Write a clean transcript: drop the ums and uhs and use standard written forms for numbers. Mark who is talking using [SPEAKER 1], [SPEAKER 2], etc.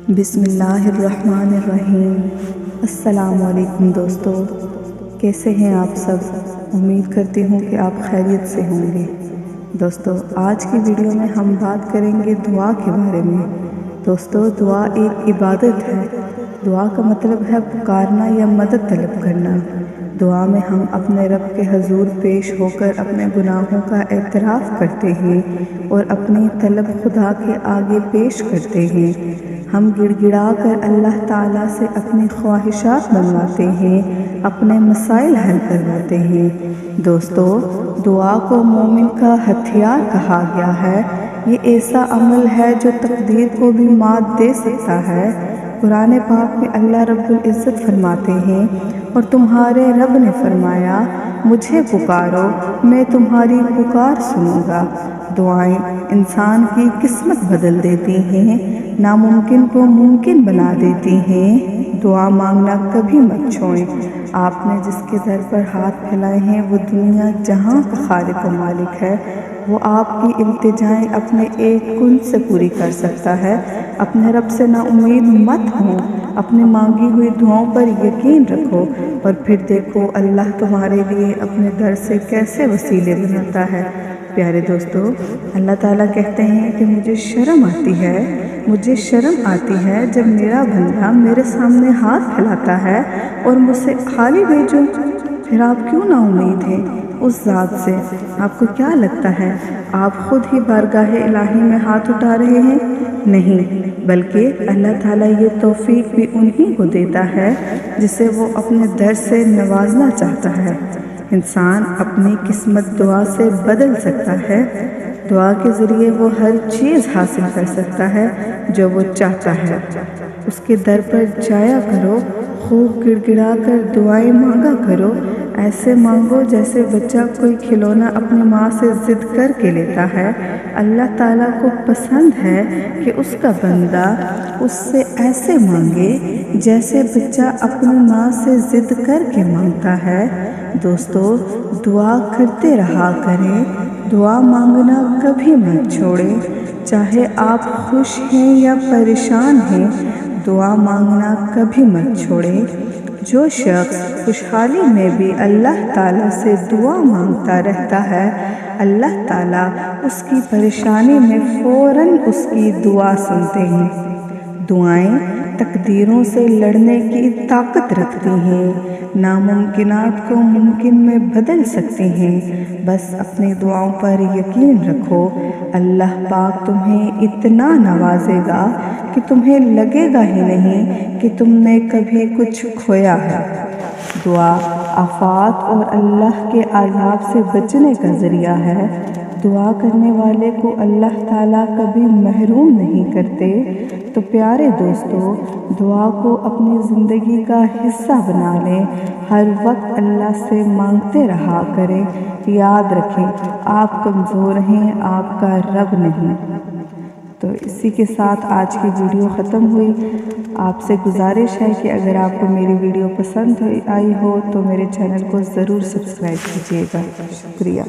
[SPEAKER 1] بسم اللہ الرحمن الرحیم۔ السلام علیکم دوستو، کیسے ہیں آپ سب؟ امید کرتی ہوں کہ آپ خیریت سے ہوں گے۔ دوستو، آج کی ویڈیو میں ہم بات کریں گے دعا کے بارے میں۔ دوستو، دعا ایک عبادت ہے۔ دعا کا مطلب ہے پکارنا یا مدد طلب کرنا۔ دعا میں ہم اپنے رب کے حضور پیش ہو کر اپنے گناہوں کا اعتراف کرتے ہیں اور اپنی طلب خدا کے آگے پیش کرتے ہیں۔ ہم گڑ گڑا کر اللہ تعالیٰ سے اپنی خواہشات منواتے ہیں، اپنے مسائل حل کرواتے ہیں۔ دوستو، دعا کو مومن کا ہتھیار کہا گیا ہے۔ یہ ایسا عمل ہے جو تقدیر کو بھی مات دے سکتا ہے۔ قرآن پاک میں اللہ رب العزت فرماتے ہیں، اور تمہارے رب نے فرمایا، مجھے پکارو، میں تمہاری پکار سنوں گا۔ دعائیں انسان کی قسمت بدل دیتی ہیں، ناممکن کو ممکن بنا دیتی ہیں۔ دعا مانگنا کبھی مت چھوڑیں۔ آپ نے جس کے در پر ہاتھ پھیلائے ہیں وہ دنیا جہاں کا خالق و مالک ہے۔ وہ آپ کی التجائیں اپنے ایک کن سے پوری کر سکتا ہے۔ اپنے رب سے نا امید مت ہوں، اپنے مانگی ہوئی دعاؤں پر یقین رکھو، اور پھر دیکھو اللہ تمہارے لیے اپنے در سے کیسے وسیلے بناتا ہے۔ پیارے دوستو، اللہ تعالیٰ کہتے ہیں کہ مجھے شرم آتی ہے جب میرا بندہ میرے سامنے ہاتھ پھیلاتا ہے اور مجھ سے خالی بھیجو۔ پھر آپ کیوں نا امید ہیں اس ذات سے؟ آپ کو کیا لگتا ہے آپ خود ہی بارگاہ الہی میں ہاتھ اٹھا رہے ہیں؟ نہیں، بلکہ اللہ تعالیٰ یہ توفیق بھی انہی کو دیتا ہے جسے وہ اپنے در سے نوازنا چاہتا ہے۔ انسان اپنی قسمت دعا سے بدل سکتا ہے۔ دعا کے ذریعے وہ ہر چیز حاصل کر سکتا ہے جو وہ چاہتا ہے۔ اس کے در پر جایا کرو، خوب گڑ گڑا کر دعائیں مانگا کرو۔ ایسے مانگو جیسے بچہ کوئی کھلونا اپنی ماں سے ضد کر کے لیتا ہے۔ اللہ تعالیٰ کو پسند ہے کہ اس کا بندہ اس سے ایسے مانگے جیسے بچہ اپنی ماں سے ضد کر کے مانگتا ہے۔ دوستو، دعا کرتے رہا کریں، دعا مانگنا کبھی مت چھوڑیں۔ چاہے آپ خوش ہیں یا پریشان ہیں، دعا مانگنا کبھی مت چھوڑیں۔ جو شخص خوشحالی میں بھی اللہ تعالیٰ سے دعا مانگتا رہتا ہے، اللہ تعالیٰ اس کی پریشانی میں فوراً اس کی دعا سنتے ہیں۔ دعائیں تقدیروں سے لڑنے کی طاقت رکھتی ہیں، ناممکنات کو ممکن میں بدل سکتی ہیں۔ بس اپنی دعاؤں پر یقین رکھو، اللہ پاک تمہیں اتنا نوازے گا کہ تمہیں لگے گا ہی نہیں کہ تم نے کبھی کچھ کھویا ہے۔ دعا آفات اور اللہ کے عذاب سے بچنے کا ذریعہ ہے۔ دعا کرنے والے کو اللہ تعالیٰ کبھی محروم نہیں کرتے۔ تو پیارے دوستو، دعا کو اپنی زندگی کا حصہ بنا لیں۔ ہر وقت اللہ سے مانگتے رہا کریں۔ یاد رکھیں، آپ کمزور ہیں، آپ کا رب نہیں۔ تو اسی کے ساتھ آج کی ویڈیو ختم ہوئی۔ آپ سے گزارش ہے کہ اگر آپ کو میری ویڈیو پسند آئی ہو تو میرے چینل کو ضرور سبسکرائب کیجیے گا۔ شکریہ۔